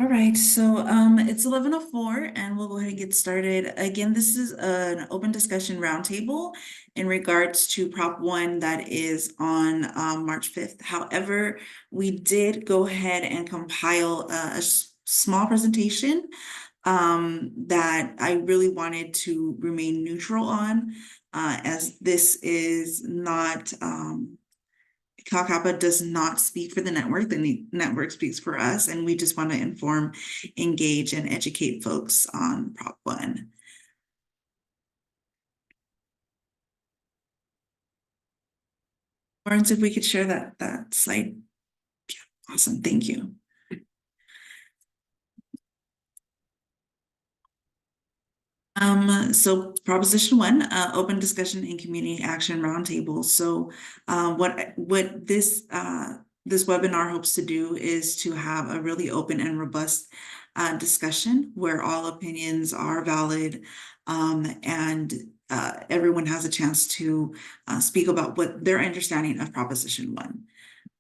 All right, so it's 11:04 and we'll go ahead and get started. Again, this is an open discussion roundtable in regards to Prop 1 that is on March 5th. However, we did go ahead and compile a small presentation that I really wanted to remain neutral on, as this is not Cal Kappa does not speak for the network. The network speaks for us, and we just want to inform, engage, and educate folks on Prop 1. Lawrence, if we could share that slide. Yeah, awesome, thank you. So Proposition 1, open discussion and community action roundtable. So what this webinar hopes to do is to have a really open and robust discussion where all opinions are valid, and everyone has a chance to speak about what their understanding of Proposition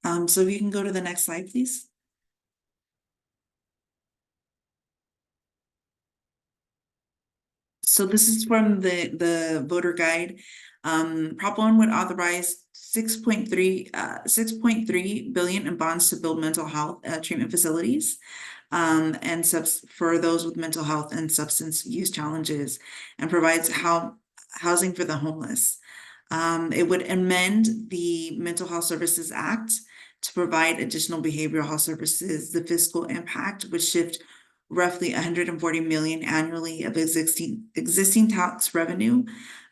1. So if you can go to the next slide, please. So this is from the voter guide. Prop 1 would authorize 6.3 billion in bonds to build mental health treatment facilities, and for those with mental health and substance use challenges, and provides housing for the homeless. It would amend the Mental Health Services Act to provide additional behavioral health services. The fiscal impact would shift roughly 140 million annually of existing tax revenue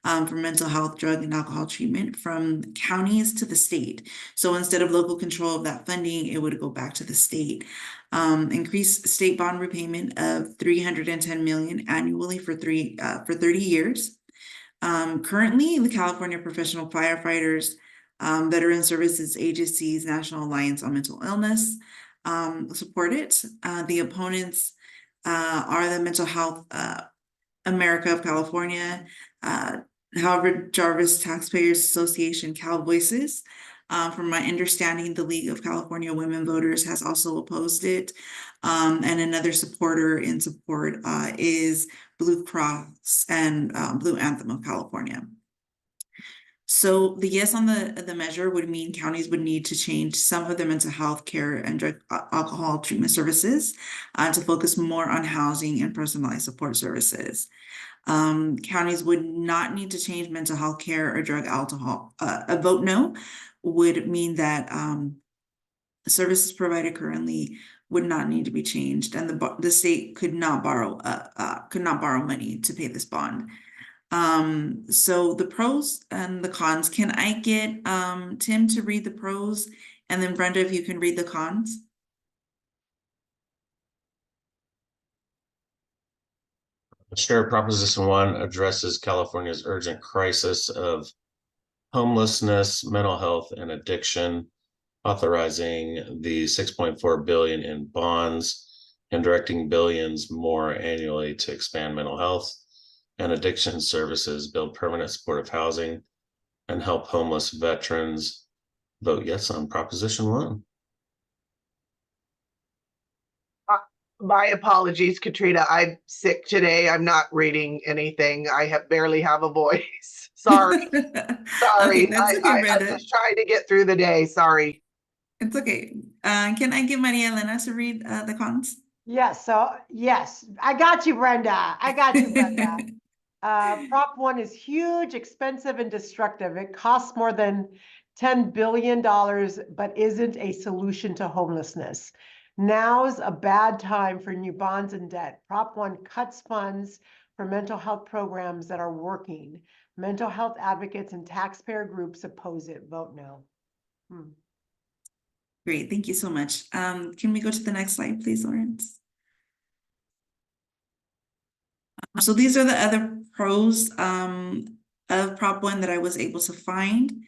for mental health, drug, and alcohol treatment from counties to the state. So instead of local control of that funding, it would go back to the state. Increase state bond repayment of 310 million annually for 30 years. Currently, the California Professional Firefighters, Veteran Services Agency's National Alliance on Mental Illness support it. The opponents are the Mental Health America of California, however, Jarvis Taxpayers Association, Cal Voices. From my understanding, the League of California Women Voters has also opposed it. And another supporter in support is Blue Cross and Blue Anthem of California. So the yes on the measure would mean counties would need to change some of their mental health care and drug alcohol treatment services to focus more on housing and personalized support services. Counties would not need to change mental health care or drug alcohol. A vote no would mean that services provided currently would not need to be changed, and the state could not borrow money to pay this bond. So the pros and the cons. Can I get Tim to read the pros, and then Brenda, if you can read the cons? Sure. Proposition 1 addresses California's urgent crisis of homelessness, mental health, and addiction, authorizing the 6.4 billion in bonds and directing billions more annually to expand mental health and addiction services, build permanent supportive housing, and help homeless veterans. Vote yes on Proposition 1. My apologies, Katrina. I'm sick today. I'm not reading anything. I barely have a voice. Sorry. Okay, that's okay, I'm Brenda. just trying to get through the day. Sorry. It's okay. Can I get Maria Elena to read the cons? Yes, I got you, Brenda. I got you, Brenda. Prop 1 is huge, expensive, and destructive. It costs more than $10 billion, but isn't a solution to homelessness. Now's a bad time for new bonds and debt. Prop 1 cuts funds for mental health programs that are working. Mental health advocates and taxpayer groups oppose it. Vote no. Great, thank you so much. Can we go to the next slide, please, Lawrence? So these are the other pros of Prop 1 that I was able to find.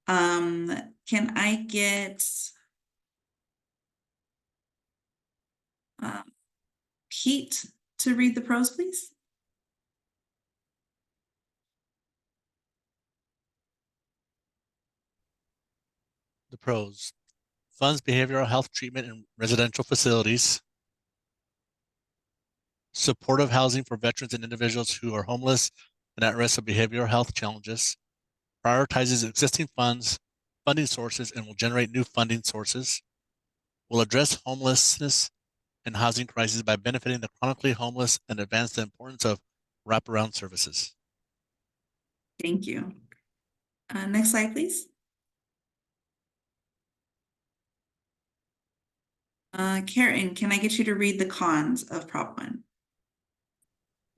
Can I get Pete to read the pros, please? The pros: funds behavioral health treatment in residential facilities, supportive housing for veterans and individuals who are homeless and at risk of behavioral health challenges, prioritizes existing funding sources, and will generate new funding sources, will address homelessness and housing crises by benefiting the chronically homeless and advance the importance of wraparound services. Thank you. Next slide, please. Karen, can I get you to read the cons of Prop 1?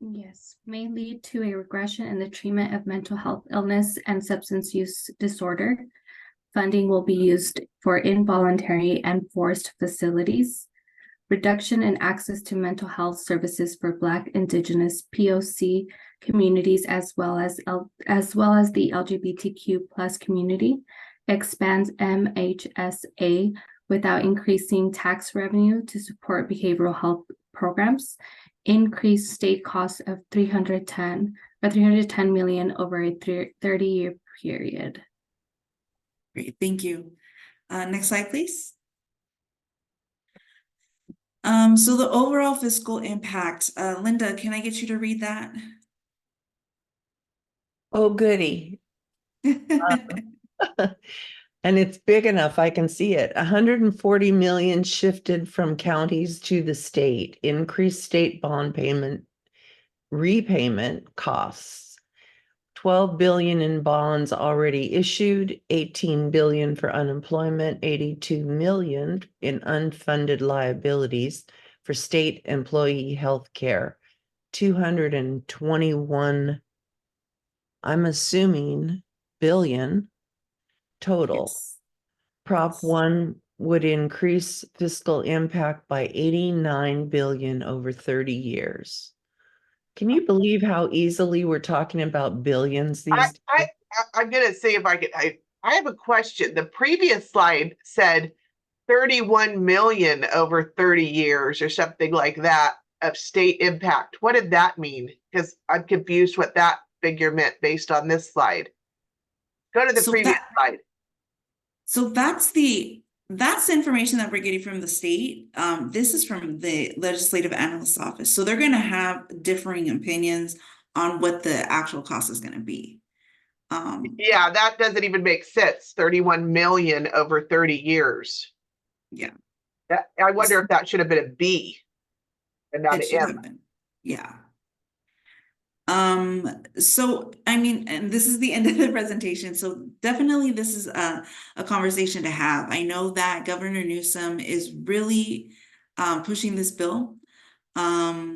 Yes, may lead to a regression in the treatment of mental health illness and substance use disorder. Funding will be used for involuntary and forced facilities. Reduction in access to mental health services for Black, Indigenous, POC communities, as well as the LGBTQ plus community. Expands MHSA without increasing tax revenue to support behavioral health programs. Increased state costs of 310 million over a 30-year period. Great, thank you. Next slide, please. So the overall fiscal impact, Linda, can I get you to read that? Oh, goody. And it's big enough, I can see it. 140 million shifted from counties to the state, increased state bond repayment costs. 12 billion in bonds already issued, 18 billion for unemployment, 82 million in unfunded liabilities for state employee health care, 221, I'm assuming, billion total. Yes. Prop 1 would increase fiscal impact by 89 billion over 30 years. Can you believe how easily we're talking about billions these days? I'm gonna see if I can. I have a question. The previous slide said 31 million over 30 years or something like that of state impact. What did that mean? Because I'm confused what that figure meant based on this slide. Go to the So previous slide. So that's the information that we're getting from the state. This is from the Legislative Analyst's Office. So they're going to have differing opinions on what the actual cost is going to be. Yeah, that doesn't even make sense. 31 million over 30 years. Yeah. I wonder if that should have been a B and not It an should M. have been. Yeah. So I mean, and this is the end of the presentation. So definitely this is a conversation to have. I know that Governor Newsom is really pushing this bill. But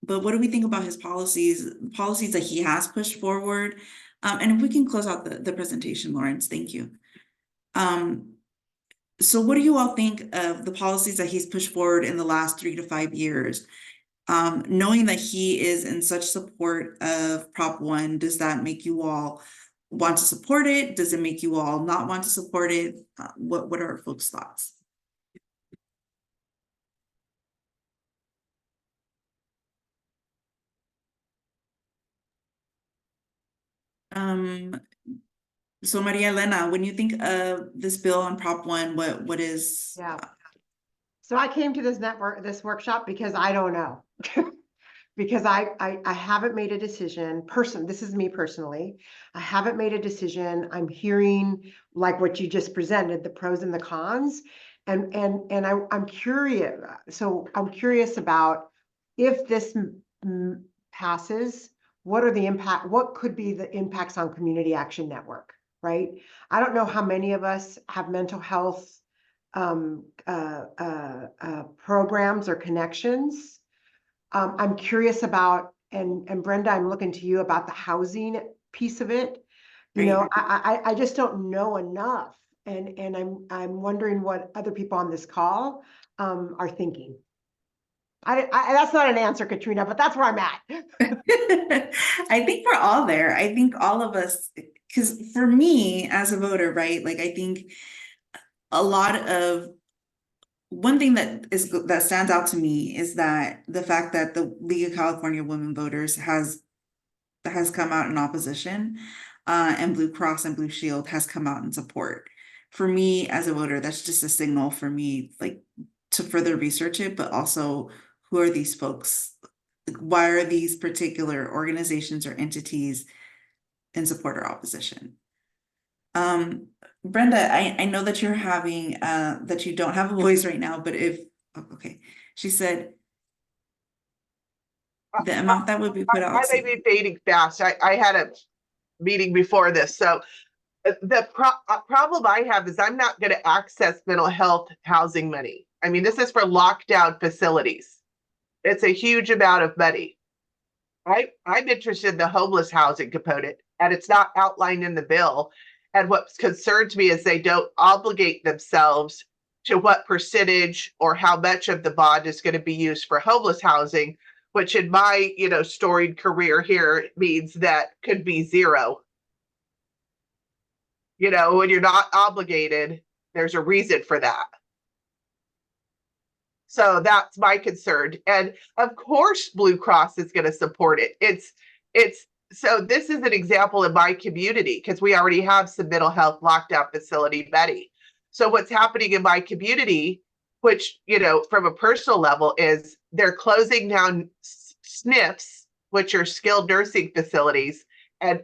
what do we think about his policies that he has pushed forward? And if we can close out the presentation, Lawrence, thank you. So what do you all think of the policies that he's pushed forward in the last 3 to 5 years? Knowing that he is in such support of Prop 1, does that make you all want to support it? Does it make you all not want to support it? What are folks' thoughts? So Maria Elena, when you think of this bill on Prop 1, what is? Yeah. So I came to this workshop because I don't know. Because I haven't made a decision. This is me personally. I haven't made a decision. I'm hearing like what you just presented, the pros and the cons. And I'm curious. So I'm curious about if this passes, what could be the impacts on Community Action Network, right? I don't know how many of us have mental health programs or connections. I'm curious about, and Brenda, I'm looking to you about the housing piece of it. You know, I just don't know enough, and I'm wondering what other people on this call are thinking. That's not an answer, Katrina, but that's where I'm at. I think we're all there. I think all of us, because for me as a voter, right, like I think a lot of one thing that stands out to me is that the fact that the League of California Women Voters has come out in opposition, and Blue Cross and Blue Shield has come out in support. For me as a voter, that's just a signal for me, like, to further research it, but also who are these folks why are these particular organizations or entities in support or opposition? Brenda, I know that you're having, that you don't have a voice right now, but okay, she said the amount that would be put out. I may be fading fast. I had a meeting before this, so the problem I have is I'm not going to access mental health housing money. I mean, this is for lockdown facilities. It's a huge amount of money. I'm interested in the homeless housing component, and it's not outlined in the bill. And what concerns me is they don't obligate themselves to what percentage or how much of the bond is going to be used for homeless housing, which in my, storied career here means that could be zero. When you're not obligated, there's a reason for that. So that's my concern. And of course, Blue Cross is going to support it. So this is an example in my community because we already have some mental health lockdown facility, Betty. So what's happening in my community, which, from a personal level, is they're closing down SNFs, which are skilled nursing facilities, and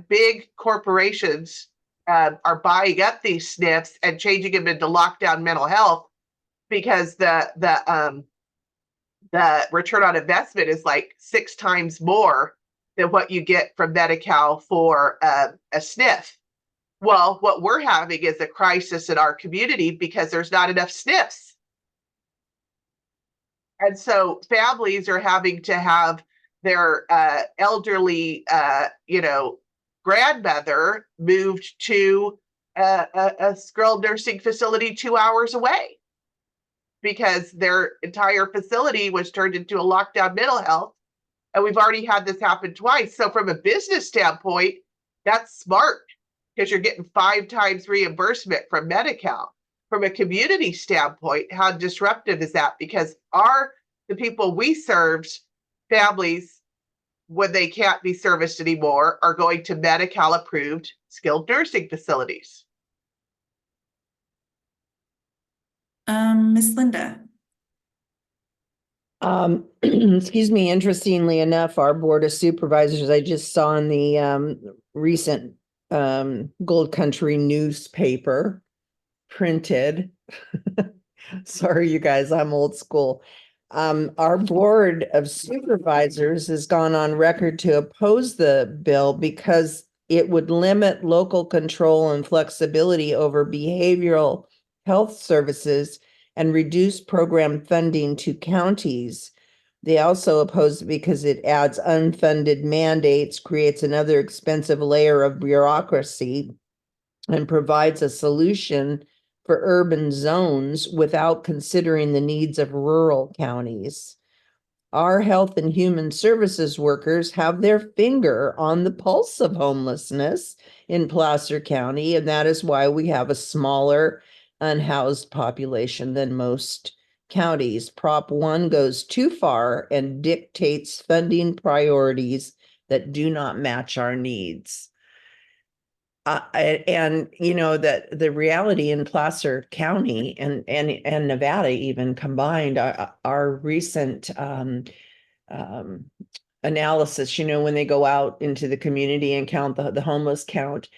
big corporations are buying up these SNFs and changing them into lockdown mental health because the return on investment is like 6 times more than what you get from Medi-Cal for a SNF. Well, what we're having is a crisis in our community because there's not enough SNFs. And so families are having to have their elderly, grandmother moved to a skilled nursing facility 2 hours away because their entire facility was turned into a lockdown mental health. And we've already had this happen twice. So from a business standpoint, that's smart because you're getting 5 times reimbursement from Medi-Cal. From a community standpoint, how disruptive is that? Because the people we served, families, when they can't be serviced anymore, are going to Medi-Cal approved skilled nursing facilities. Miss Linda. Excuse me, interestingly enough, our Board of Supervisors, I just saw in the recent Gold Country newspaper printed. Sorry, you guys, I'm old school. Our Board of Supervisors has gone on record to oppose the bill because it would limit local control and flexibility over behavioral health services and reduce program funding to counties. They also oppose it because it adds unfunded mandates, creates another expensive layer of bureaucracy, and provides a solution for urban zones without considering the needs of rural counties. Our health and human services workers have their finger on the pulse of homelessness in Placer County, and that is why we have a smaller unhoused population than most counties. Prop 1 goes too far and dictates funding priorities that do not match our needs. And that the reality in Placer County and Nevada even combined, our recent analysis, when they go out into the community and count the homeless count,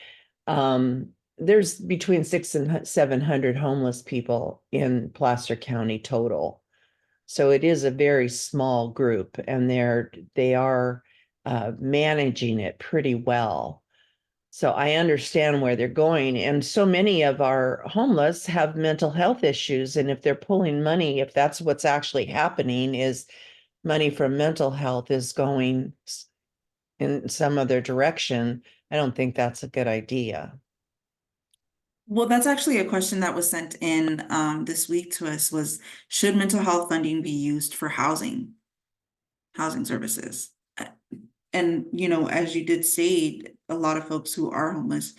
there's between 600 and 700 homeless people in Placer County total. So it is a very small group, and they are managing it pretty well. So I understand where they're going. And so many of our homeless have mental health issues. And if they're pulling money, if that's what's actually happening, is money from mental health is going in some other direction, I don't think that's a good idea. Well, that's actually a question that was sent in this week to us was, should mental health funding be used for housing services? And, as you did say, a lot of folks who are homeless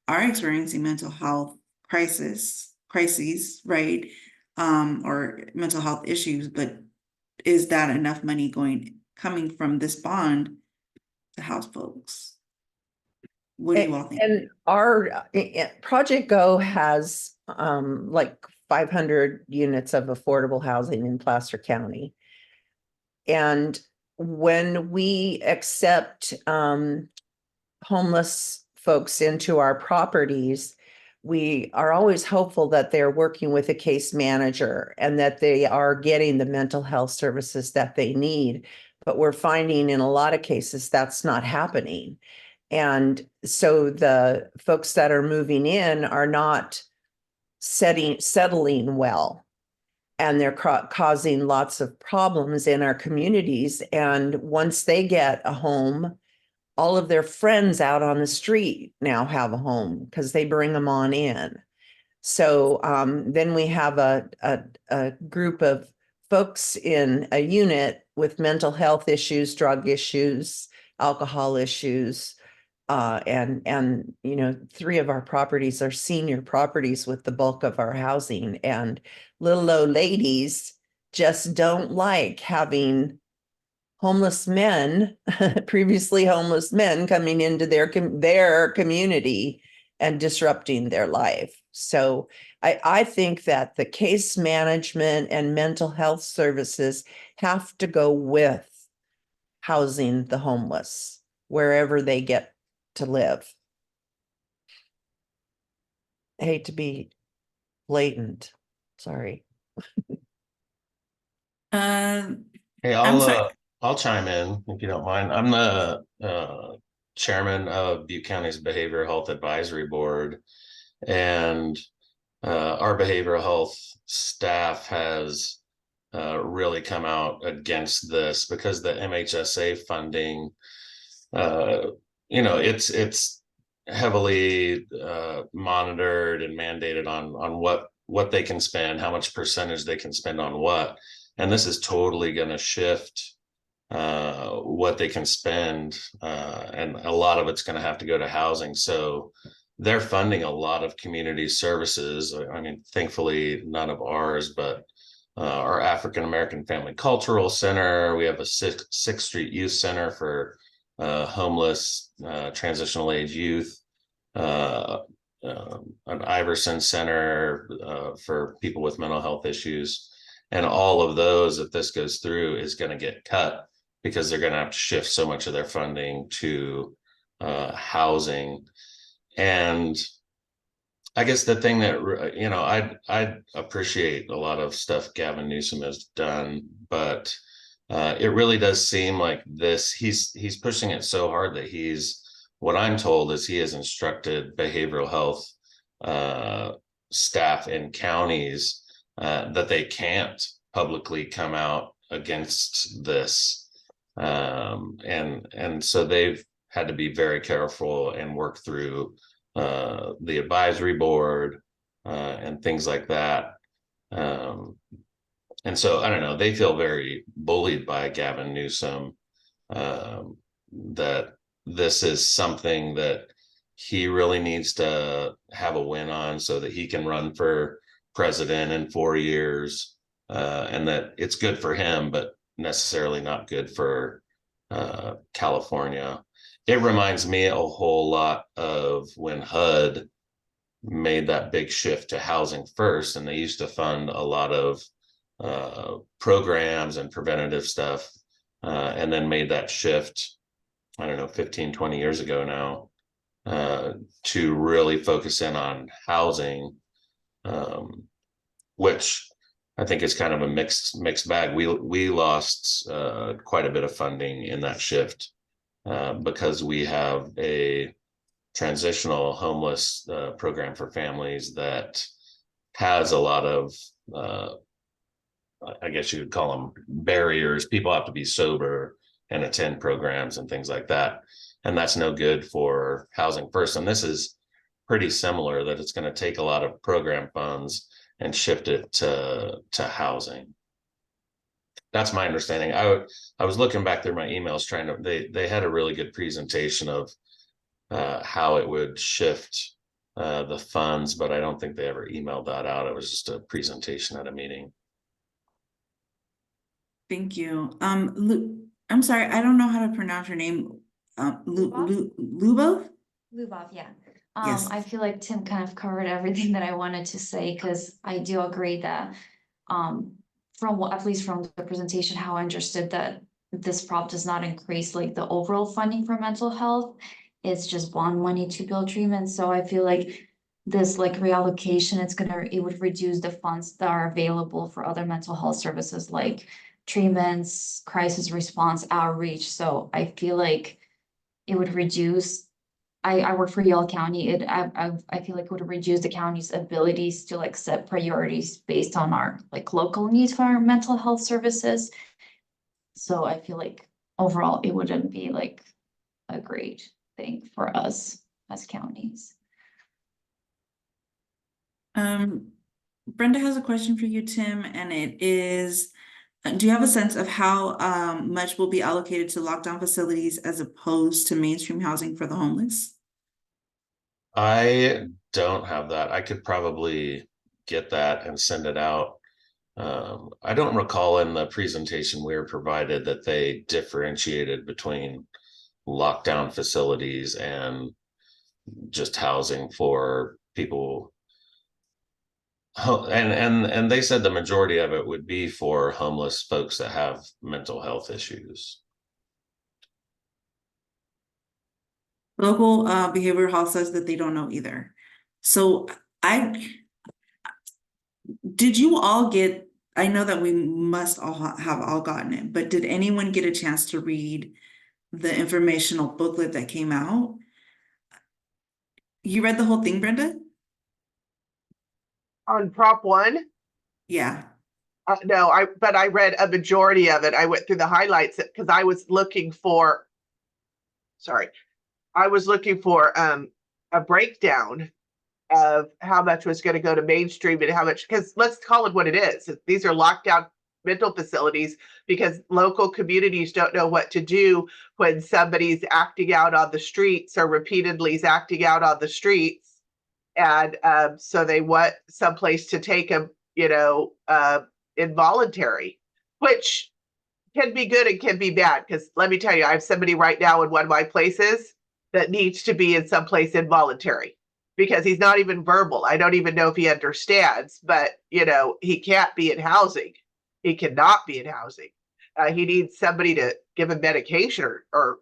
are experiencing mental health crises, right? Or mental health issues, but is that enough money coming from this bond to house folks? What do you all think? And our Project Go has like 500 units of affordable housing in Placer County. And when we accept homeless folks into our properties, we are always hopeful that they're working with a case manager and that they are getting the mental health services that they need. But we're finding in a lot of cases that's not happening. And so the folks that are moving in are not settling well. And they're causing lots of problems in our communities. And once they get a home, all of their friends out on the street now have a home because they bring them on in. So then we have a group of folks in a unit with mental health issues, drug issues, alcohol issues. And you know, 3 of our properties are senior properties with the bulk of our housing, and little old ladies just don't like having homeless men, previously homeless men, coming into their community and disrupting their life. So I think that the case management and mental health services have to go with housing the homeless wherever they get to live. I hate to be blatant. Sorry. Hey, I'm sorry. I'll chime in if you don't mind. I'm the chairman of Butte County's Behavioral Health Advisory Board, and our behavioral health staff has really come out against this because the MHSA funding, you know, it's heavily monitored and mandated on what they can spend, how much percentage they can spend on what. And this is totally going to shift what they can spend, and a lot of it's going to have to go to housing. So they're funding a lot of community services. I mean, thankfully, none of ours, but our African American Family Cultural Center. We have a Sixth Street Youth Center for homeless, transitional age youth. An Iverson Center for people with mental health issues. And all of those, if this goes through, is going to get cut because they're going to have to shift so much of their funding to housing. And I guess the thing that, you know, I'd appreciate a lot of stuff Gavin Newsom has done, but it really does seem like this, he's pushing it so hard that what I'm told is he has instructed behavioral health staff in counties that they can't publicly come out against this. And so they've had to be very careful and work through the advisory board and things like that. And so I don't know, they feel very bullied by Gavin Newsom, that this is something that he really needs to have a win on so that he can run for president in 4 years, and that it's good for him, but necessarily not good for California. It reminds me a whole lot of when HUD made that big shift to housing first, and they used to fund a lot of programs and preventative stuff, and then made that shift, I don't know, 15, 20 years ago now, to really focus in on housing, which I think is kind of a mixed bag. We lost quite a bit of funding in that shift because we have a transitional homeless program for families that has a lot of I guess you could call them barriers. People have to be sober and attend programs and things like that. And that's no good for housing first. And this is pretty similar, that it's going to take a lot of program funds and shift it to housing. That's my understanding. I was looking back through my emails trying to, they had a really good presentation of how it would shift the funds, but I don't think they ever emailed that out. It was just a presentation at a meeting. Thank you. I'm sorry, I don't know how to pronounce your name. Lubov? Lubov, yeah. Yes. I feel like Tim kind of covered everything that I wanted to say, because I do agree that, from what, at least from the presentation, how I understood that this prop does not increase like the overall funding for mental health. It's just bond money to build treatment. So I feel like this like reallocation, it would reduce the funds that are available for other mental health services like treatments, crisis response, outreach. So I feel like it would reduce. I work for Yale County. I feel like it would reduce the county's abilities to like set priorities based on our like local needs for our mental health services. So I feel like overall it wouldn't be like a great thing for us as counties. Brenda has a question for you, Tim, and it is, do you have a sense of how much will be allocated to lockdown facilities as opposed to mainstream housing for the homeless? I don't have that. I could probably get that and send it out. I don't recall in the presentation we were provided that they differentiated between lockdown facilities and just housing for people. And they said the majority of it would be for homeless folks that have mental health issues. Local behavioral health says that they don't know either. So did you all get, I know that we must all have all gotten it, but did anyone get a chance to read the informational booklet that came out? You read the whole thing, Brenda? On Prop 1? Yeah. No, but I read a majority of it. I went through the highlights because I was looking for a breakdown of how much was going to go to mainstream and how much, because let's call it what it is. These are lockdown mental facilities because local communities don't know what to do when somebody's acting out on the streets or repeatedly is acting out on the streets. And so they want someplace to take them, involuntary, which can be good and can be bad. Because let me tell you, I have somebody right now in one of my places that needs to be in someplace involuntary because he's not even verbal. I don't even know if he understands, but he can't be in housing. He cannot be in housing. He needs somebody to give him medication or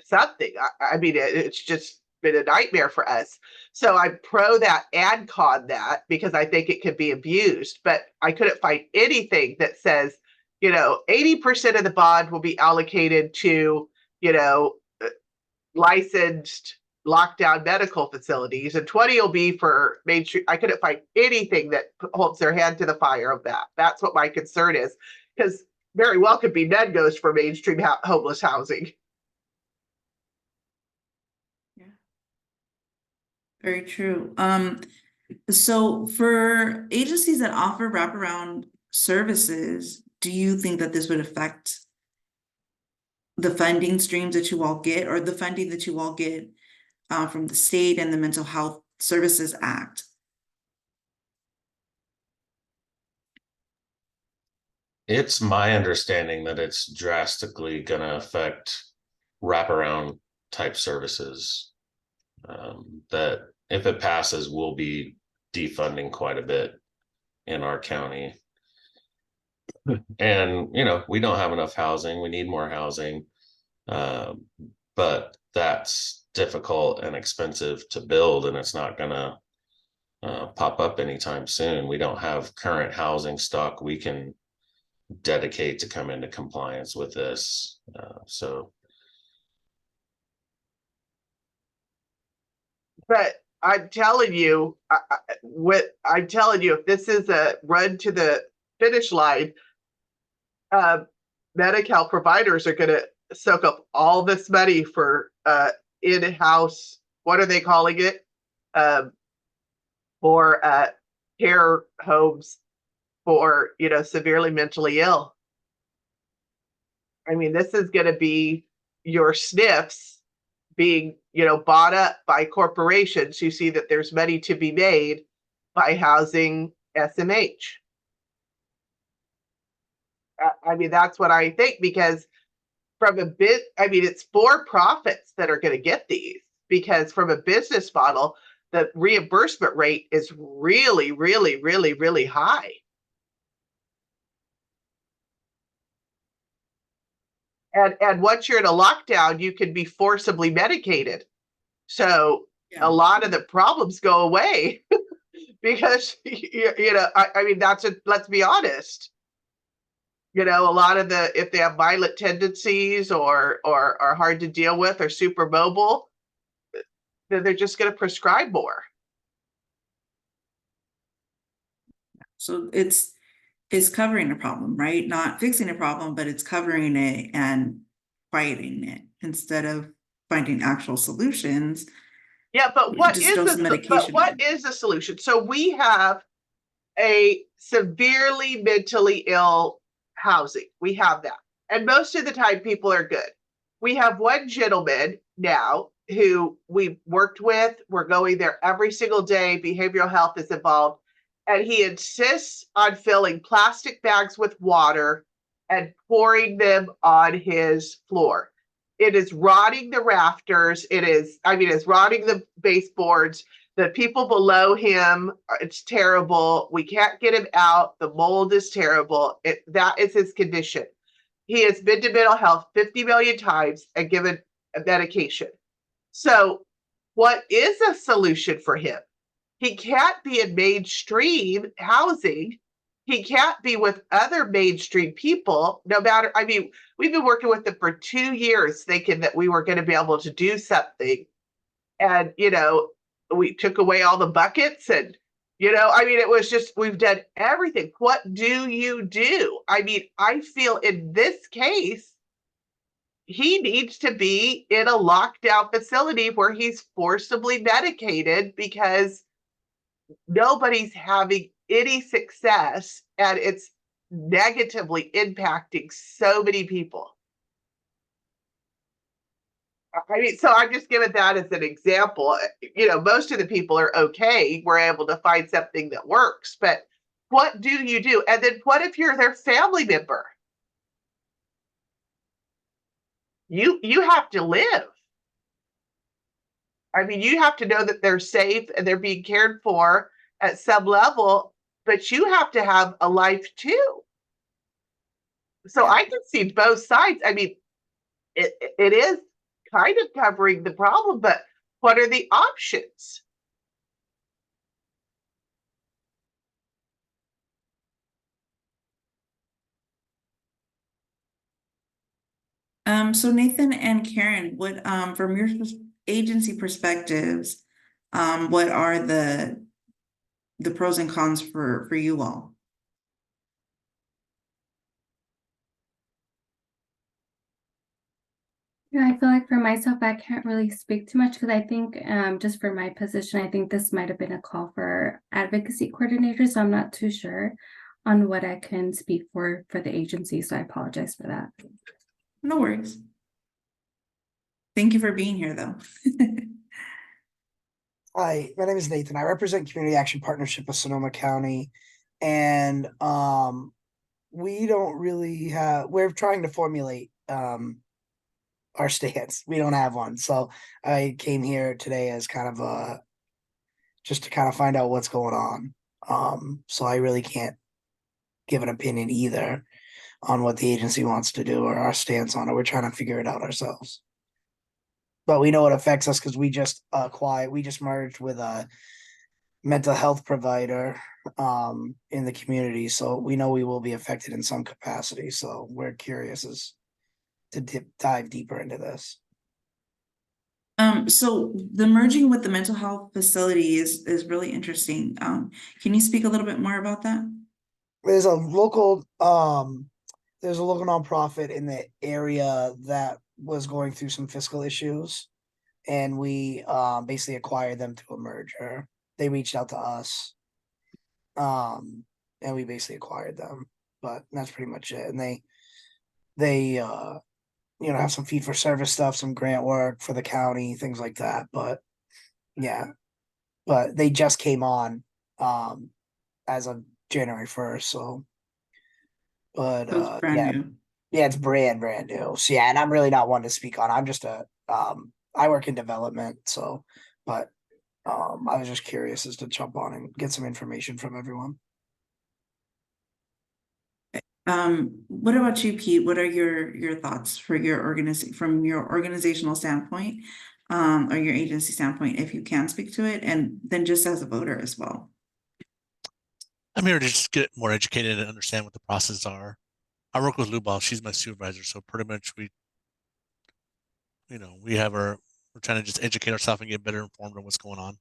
something. I mean, it's just been a nightmare for us. So I'm pro that and con that because I think it could be abused, but I couldn't find anything that says, 80% of the bond will be allocated to, licensed lockdown medical facilities and 20 will be for mainstream. I couldn't find anything that holds their hand to the fire of that. That's what my concern is, because very well could be none goes for mainstream homeless housing. Yeah. Very true. So for agencies that offer wraparound services, do you think that this would affect the funding streams that you all get or the funding that you all get from the state and the Mental Health Services Act? It's my understanding that it's drastically going to affect wraparound type services. That if it passes, we'll be defunding quite a bit in our county. And, we don't have enough housing. We need more housing. But that's difficult and expensive to build, and it's not going to pop up anytime soon. We don't have current housing stock we can dedicate to come into compliance with this. But I'm telling you, if this is a run to the finish line, Medi-Cal providers are going to soak up all this money for in-house, what are they calling it? For care homes for, severely mentally ill. I mean, this is going to be your SNFs being, bought up by corporations who see that there's money to be made by housing SMH. I mean, that's what I think, because it's for profits that are going to get these, because from a business model, the reimbursement rate is really, really, really, really high. And once you're in a lockdown, you can be forcibly medicated. So Yeah. a lot of the problems go away because I mean let's be honest. A lot of if they have violent tendencies or are hard to deal with or super mobile, then they're just going to prescribe more. So it's covering a problem, right? Not fixing a problem, but it's covering it and fighting it instead of finding actual solutions. Yeah, but what Just is dose the medication. the solution? So we have a severely mentally ill housing. We have that. And most of the time people are good. We have one gentleman now who we worked with. We're going there every single day. Behavioral health is involved. And he insists on filling plastic bags with water and pouring them on his floor. It is rotting the rafters. It's rotting the baseboards. The people below him, it's terrible. We can't get him out. The mold is terrible. That is his condition. He has been to mental health 50 million times and given a medication. So what is a solution for him? He can't be in mainstream housing. He can't be with other mainstream people, no matter, we've been working with them for 2 years thinking that we were going to be able to do something. And, we took away all the buckets and, it was just, we've done everything. What do you do? I feel in this case, he needs to be in a lockdown facility where he's forcibly medicated because nobody's having any success and it's negatively impacting so many people. So I'm just giving that as an example. Most of the people are okay. We're able to find something that works, but what do you do? And then what if you're their family member? You have to live. You have to know that they're safe and they're being cared for at some level, but you have to have a life too. So I can see both sides. It is kind of covering the problem, but what are the options? So Nathan and Karen, what, from your agency perspectives, what are the pros and cons for you all? Yeah, I feel like for myself, I can't really speak too much because I think just for my position, I think this might have been a call for advocacy coordinators. So I'm not too sure on what I can speak for the agency. So I apologize for that. No worries. Thank you for being here, though. Hi, my name is Nathan. I represent Community Action Partnership of Sonoma County. And we don't really have, we're trying to formulate our stance. We don't have one. So I came here today as kind of just to kind of find out what's going on. So I really can't give an opinion either on what the agency wants to do or our stance on it. We're trying to figure it out ourselves. But we know it affects us because we just merged with a mental health provider in the community. So we know we will be affected in some capacity. So we're curious as to dive deeper into this. So the merging with the mental health facility is really interesting. Can you speak a little bit more about that? There's a local nonprofit in the area that was going through some fiscal issues, and we basically acquired them through a merger. They reached out to us, and we basically acquired them, but that's pretty much it. And they have some fee for service stuff, some grant work for the county, things like that. But they just came on as of January 1st. So, but So it's brand new. Yeah, it's brand new. So and I'm really not one to speak on. I'm just I work in development. So, but I was just curious as to jump on and get some information from everyone. What about you, Pete? What are your thoughts for from your organizational standpoint, or your agency standpoint, if you can speak to it, and then just as a voter as well? I'm here to just get more educated and understand what the processes are. I work with Lubal. She's my supervisor. So pretty much we're trying to just educate ourselves and get better informed on what's going on.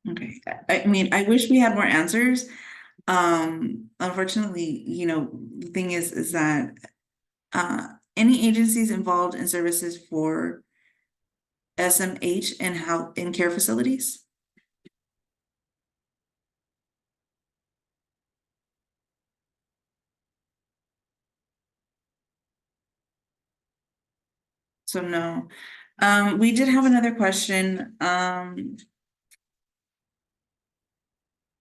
Okay, I mean, I wish we had more answers. Unfortunately, the thing is that any agencies involved in services for SMH and in care facilities? So no. We did have another question.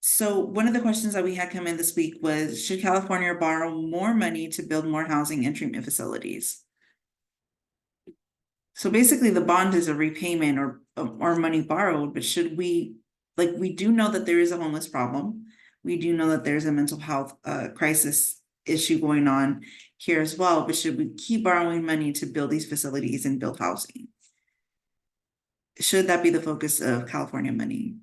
So one of the questions that we had come in this week was, should California borrow more money to build more housing and treatment facilities? So basically the bond is a repayment or money borrowed, but should we, we do know that there is a homeless problem. We do know that there's a mental health crisis issue going on here as well, but should we keep borrowing money to build these facilities and build housing? Should that be the focus of California money?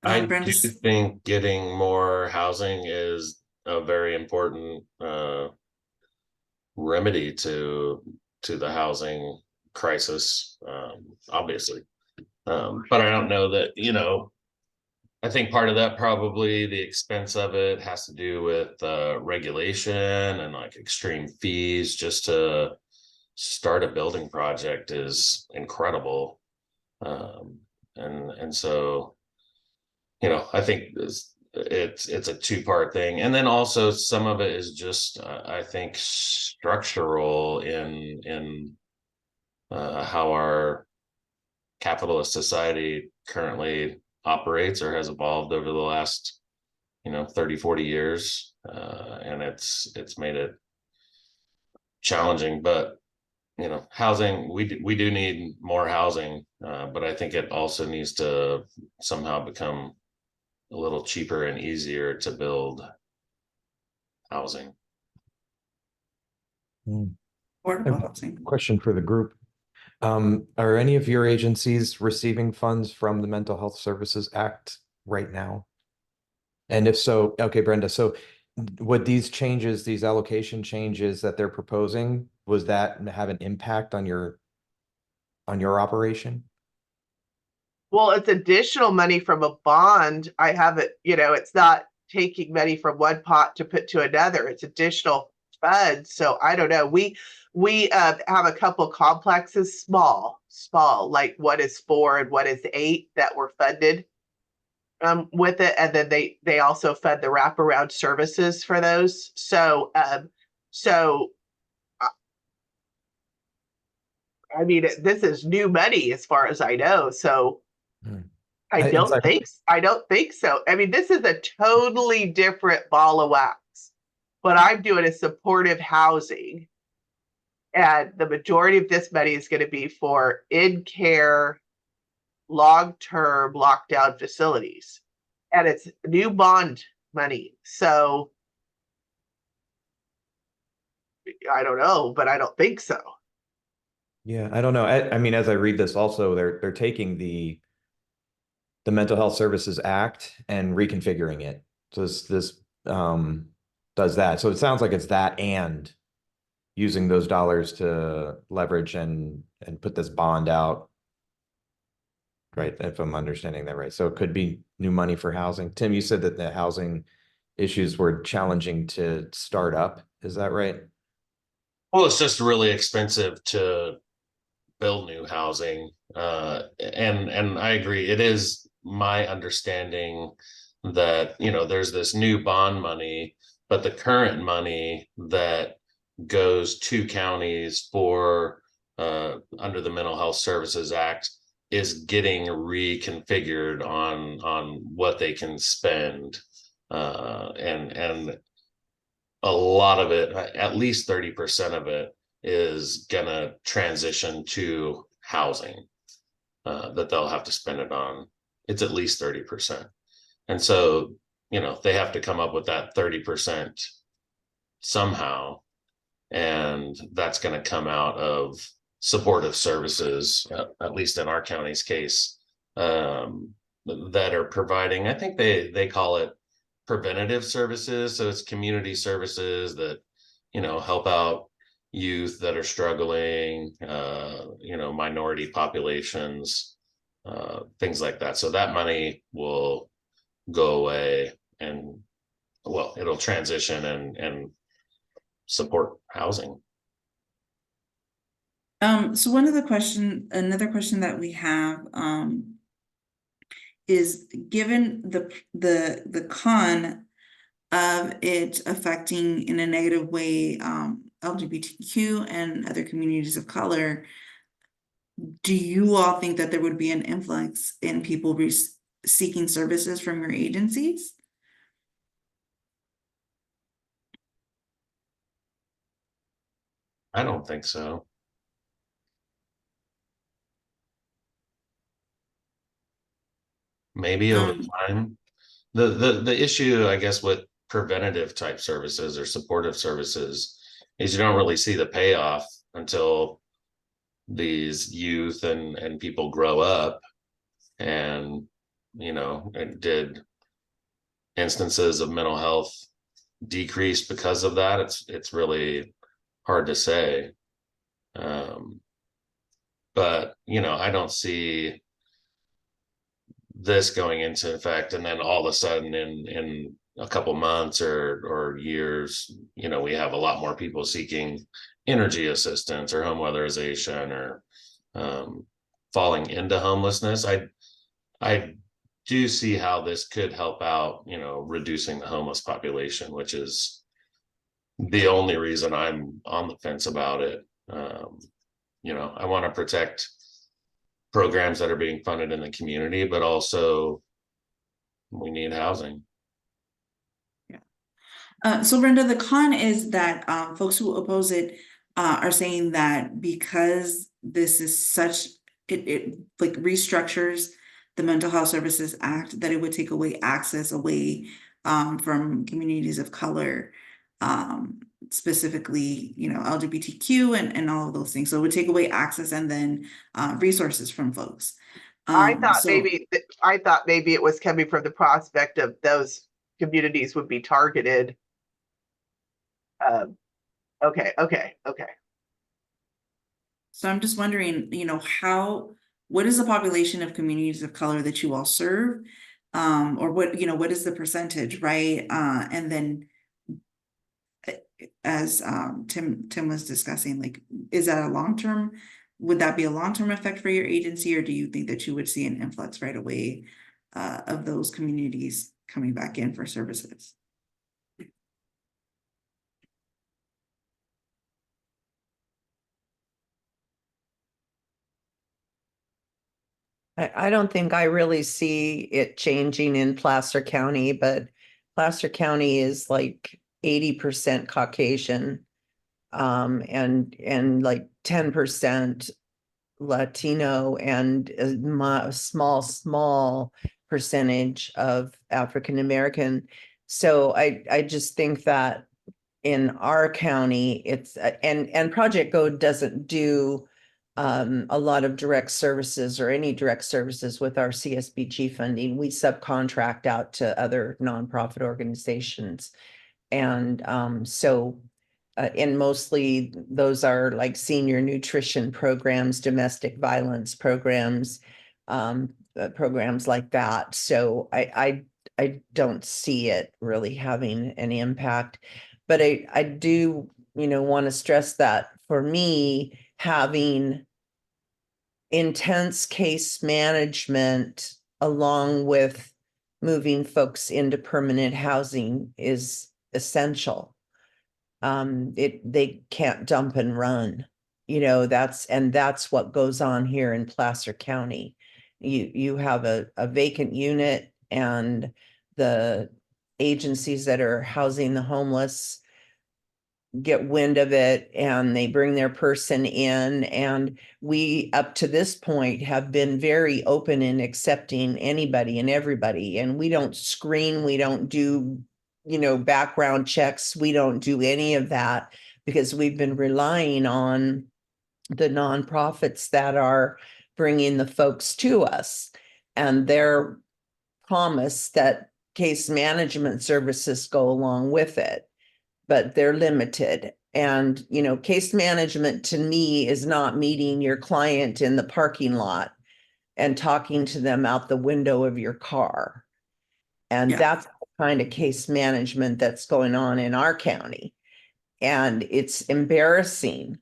I do Brenda? think getting more housing is a very important remedy to the housing crisis, obviously. But I don't know that, I think part of that, probably the expense of it, has to do with regulation and like extreme fees. Just to start a building project is incredible. And so, I think it's a two-part thing. And then also some of it is just, I think, structural in how our capitalist society currently operates or has evolved over the last 30-40 years, and it's made it challenging. But housing, we do need more housing, but I think it also needs to somehow become a little cheaper and easier to build housing. Affordable housing. Question for the group. Are any of your agencies receiving funds from the Mental Health Services Act right now? And if so, okay, Brenda, so would these changes, these allocation changes that they're proposing, was that have an impact on your operation? Well, it's additional money from a bond. I haven't, it's not taking money from one pot to put to another. It's additional funds. So I don't know. We have a couple complexes, small, like what is 4 and what is 8 that were funded with it, and then they also fund the wraparound services for those. So I mean, this is new money as far as I know. So I don't think so. I mean, this is a totally different ball of wax. What I'm doing is supportive housing. And the majority of this money is going to be for in-care, long-term lockdown facilities. And it's new bond money. So I don't know, but I don't think so. Yeah, I don't know. I mean, as I read this also, they're taking the Mental Health Services Act and reconfiguring it. So this does that. So it sounds like it's that and using those dollars to leverage and put this bond out, right? If I'm understanding that right. So it could be new money for housing. Tim, you said that the housing issues were challenging to start up. Is that right? Well, it's just really expensive to build new housing. And I agree. It is my understanding that, there's this new bond money, but the current money that goes to counties for under the Mental Health Services Act is getting reconfigured on what they can spend, and a lot of it, at least 30% of it, is gonna transition to housing that they'll have to spend it on. it's at least 30%. And so, they have to come up with that 30% somehow. And that's going to come out of supportive services, at least in our county's case, that are providing, I think they call it preventative services. So it's community services that, help out youth that are struggling, minority populations, things like that. So that money will go away, and well, it'll transition and support housing. So another question that we have, is given the con of it affecting in a negative way, LGBTQ and other communities of color, do you all think that there would be an influx in people seeking services from your agencies? I don't think so. Maybe over time. The issue, I guess, with preventative type services or supportive services is you don't really see the payoff until these youth and people grow up, and did instances of mental health decrease because of that? It's really hard to say. But I don't see this going into effect and then all of a sudden in a couple months or years, we have a lot more people seeking energy assistance or home weatherization or falling into homelessness. I do see how this could help out, reducing the homeless population, which is the only reason I'm on the fence about it. I want to protect programs that are being funded in the community, but also we need housing. So Brenda, the con is that folks who oppose it are saying that because this is such, it like restructures the Mental Health Services Act, that it would take away access away from communities of color, specifically, LGBTQ and all of those things. So it would take away access and then resources from folks. I thought So maybe it was coming from the prospect of those communities would be targeted. Okay. So I'm just wondering, what is the population of communities of color that you all serve? Or what is the percentage, right? And then as Tim was discussing, like, is that would that be a long-term effect for your agency, or do you think that you would see an influx right away of those communities coming back in for services? I don't think I really see it changing in Placer County, but Placer County is like 80% Caucasian, and like 10% Latino and a small percentage of African American. So I just think that in our county, it's and Project Go doesn't do a lot of direct services or any direct services with our CSBG funding. We subcontract out to other nonprofit organizations. And and mostly those are like senior nutrition programs, domestic violence programs, programs like that. So I don't see it really having an impact. But I do, want to stress that for me, having intense case management along with moving folks into permanent housing is essential. They can't dump and run, that's what goes on here in Placer County. You have a vacant unit, and the agencies that are housing the homeless get wind of it and they bring their person in. And we, up to this point, have been very open in accepting anybody and everybody. And we don't screen, we don't do, background checks. We don't do any of that because we've been relying on the nonprofits that are bringing the folks to us and their promise that case management services go along with it, but they're limited. And, case management to me is not meeting your client in the parking lot and talking to them out the window of your car. And Yeah. that's the kind of case management that's going on in our county. And it's embarrassing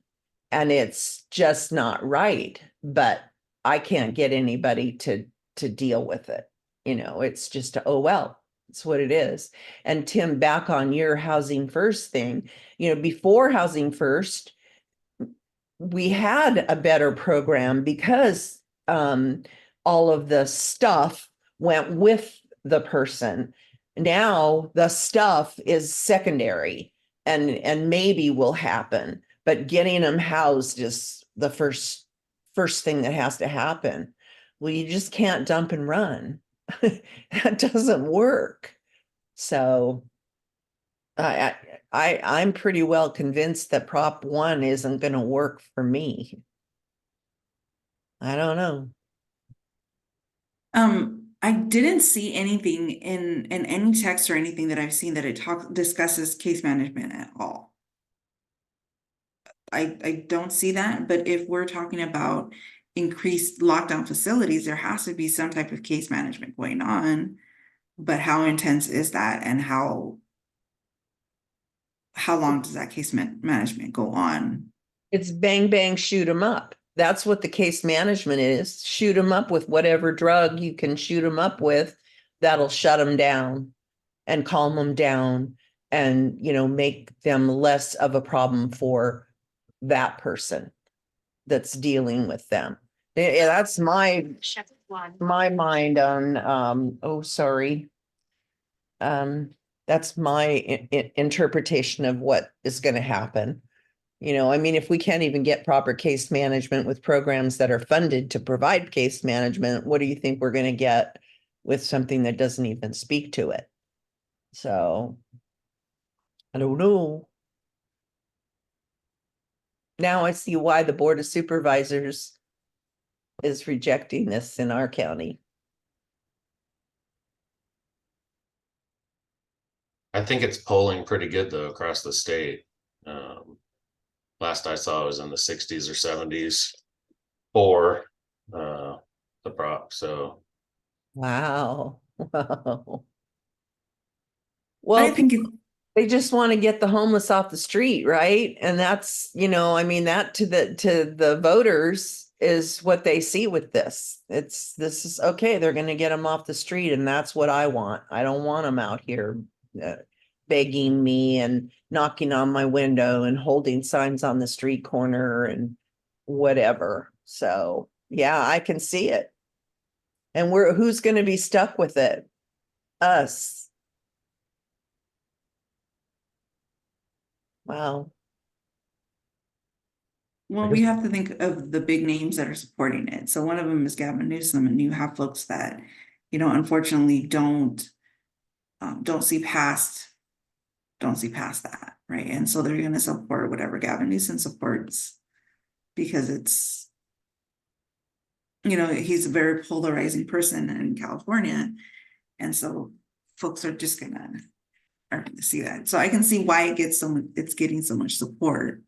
and it's just not right, but I can't get anybody to deal with it. It's just, oh, well, it's what it is. And Tim, back on your Housing First thing, before Housing First, we had a better program because all of the stuff went with the person. Now the stuff is secondary and maybe will happen, but getting them housed is the first thing that has to happen. Well, you just can't dump and run. That doesn't work. So I'm pretty well convinced that Prop 1 isn't going to work for me. I don't know. I didn't see anything in any text or anything that I've seen that it discusses case management at all. I don't see that, but if we're talking about increased lockdown facilities, there has to be some type of case management going on. But how intense is that, and how long does that case management go on? It's bang, bang, shoot them up. That's what the case management is. Shoot them up with whatever drug you can shoot them up with. That'll shut them down and calm them down and, make them less of a problem for that person that's dealing with them. Yeah, that's my mind on, that's my interpretation of what is going to happen. If we can't even get proper case management with programs that are funded to provide case management, what do you think we're going to get with something that doesn't even speak to it? So I don't know. Now I see why the Board of Supervisors is rejecting this in our county. I think it's polling pretty good though across the state. Last I saw it was in the 60s or 70s for the prop. So Wow. Wow. I Well, think they just want to get the homeless off the street, right? And that's, that to the voters is what they see with this. This is okay. They're going to get them off the street, and that's what I want. I don't want them out here begging me and knocking on my window and holding signs on the street corner and whatever. So yeah, I can see it. And who's going to be stuck with it? Us. Wow. Well, we have to think of the big names that are supporting it. So one of them is Gavin Newsom, and you have folks that, unfortunately don't see past that, right? And so they're going to support whatever Gavin Newsom supports because it's, he's a very polarizing person in California, and so folks are just gonna see that. So I can see why it's getting so much support.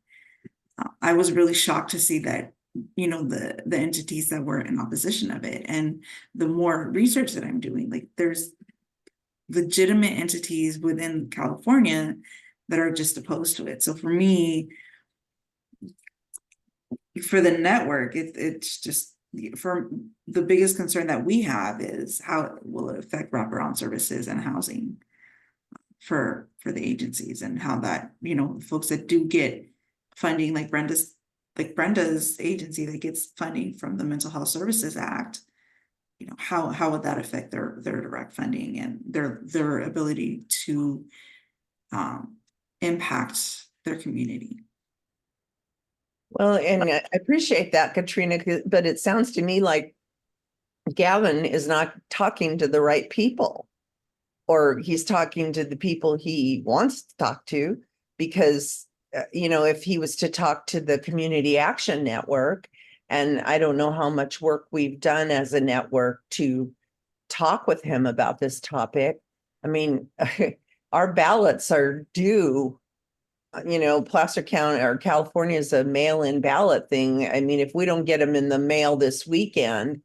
I was really shocked to see that, the entities that were in opposition of it. And the more research that I'm doing, like there's legitimate entities within California that are just opposed to it. So for me, for the network, it's just, for the biggest concern that we have is how will it affect wraparound services and housing for the agencies, and how that, folks that do get funding, like Brenda's agency that gets funding from the Mental Health Services Act, how would that affect their direct funding and their ability to impact their community. Well, and I appreciate that, Katrina, but it sounds to me like Gavin is not talking to the right people. Or he's talking to the people he wants to talk to, because, if he was to talk to the Community Action Network, and I don't know how much work we've done as a network to talk with him about this topic. I mean, our ballots are due. Placer County or California is a mail-in ballot thing. I mean, if we don't get them in the mail this weekend,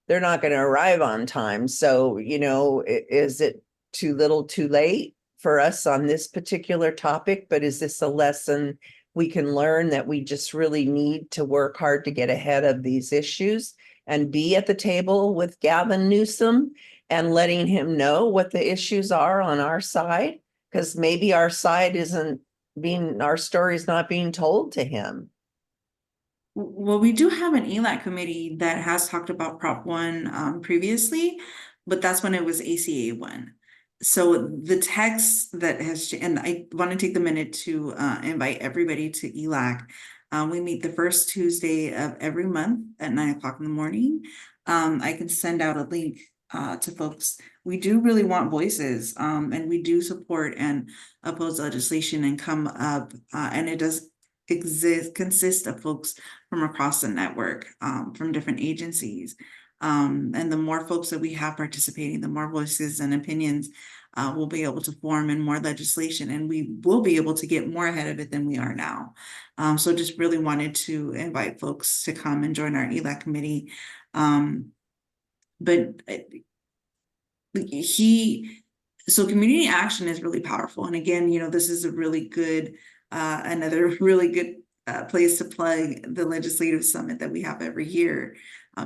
they're not going to arrive on time. So, is it too little too late for us on this particular topic? But is this a lesson we can learn that we just really need to work hard to get ahead of these issues and be at the table with Gavin Newsom and letting him know what the issues are on our side? Because maybe our side our story is not being told to him. Well, we do have an ELAC committee that has talked about Prop 1 previously, but that's when it was ACA 1. So the text that has, and I want to take the minute to invite everybody to ELAC. We meet the first Tuesday of every month at 9:00 in the morning. I can send out a link to folks. We do really want voices, and we do support and oppose legislation and come up, and it does consist of folks from across the network, from different agencies. And the more folks that we have participating, the more voices and opinions we'll be able to form and more legislation, and we will be able to get more ahead of it than we are now. So just really wanted to invite folks to come and join our ELAC committee. But so community action is really powerful. And again, this is a really good, another really good place to plug the legislative summit that we have every year,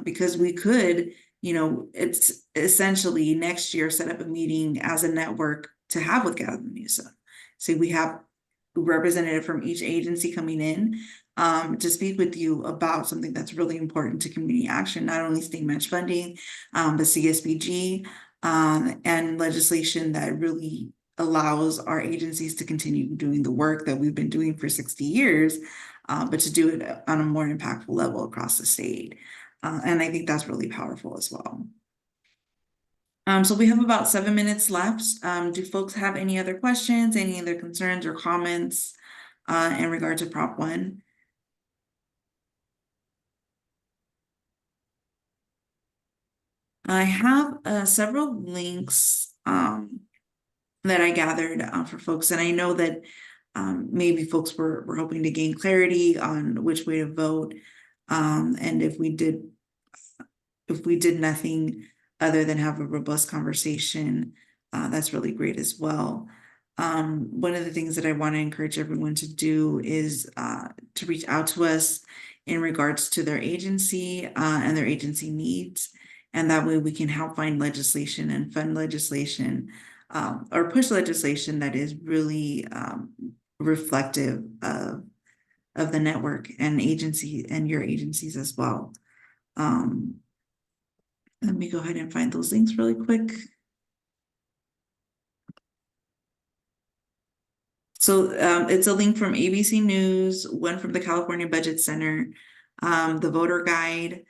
because we could, it's essentially next year set up a meeting as a network to have with Gavin Newsom. So we have a representative from each agency coming in to speak with you about something that's really important to community action, not only state match funding, but CSBG, and legislation that really allows our agencies to continue doing the work that we've been doing for 60 years, but to do it on a more impactful level across the state. And I think that's really powerful as well. So we have about 7 minutes left. Do folks have any other questions, any other concerns or comments in regard to Prop 1? I have several links that I gathered for folks, and I know that maybe folks were hoping to gain clarity on which way to vote, and if we did nothing other than have a robust conversation, that's really great as well. One of the things that I want to encourage everyone to do is to reach out to us in regards to their agency and their agency needs. And that way we can help find legislation and fund legislation or push legislation that is really reflective of the network and agency and your agencies as well. Let me go ahead and find those links really quick. So it's a link from ABC News, one from the California Budget Center, the voter guide,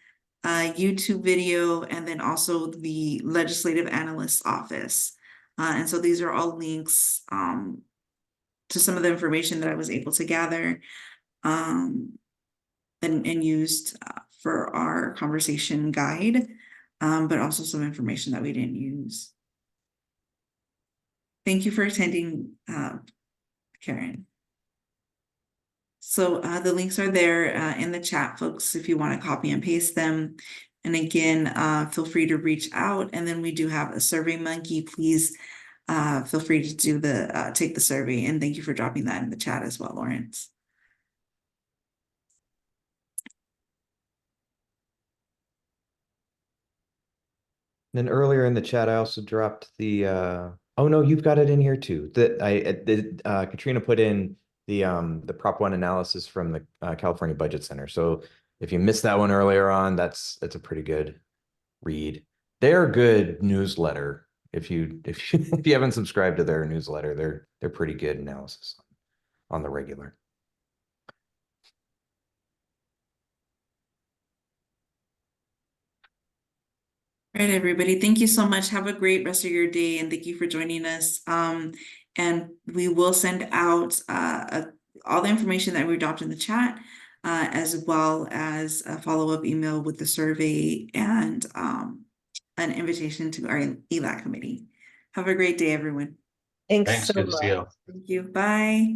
YouTube video, and then also the Legislative Analyst's Office. And so these are all links to some of the information that I was able to gather and used for our conversation guide, but also some information that we didn't use. Thank you for attending, Karen. So the links are there in the chat, folks, if you want to copy and paste them. And again, feel free to reach out. And then we do have a Survey Monkey. Please feel free to do take the survey. And thank you for dropping that in the chat as well, Lawrence. Then earlier in the chat, I also dropped the oh no, you've got it in here too. Katrina put in the Prop 1 analysis from the California Budget Center. So if you missed that one earlier on, that's a pretty good read. They're a good newsletter. If you haven't subscribed to their newsletter, they're pretty good analysis on the regular. All right, everybody. Thank you so much. Have a great rest of your day, and thank you for joining us. And we will send out all the information that we dropped in the chat, as well as a follow-up email with the survey and an invitation to our ELAC committee. Have a great day, everyone. Thanks Thanks, so good to see much. you. Thank you. Bye.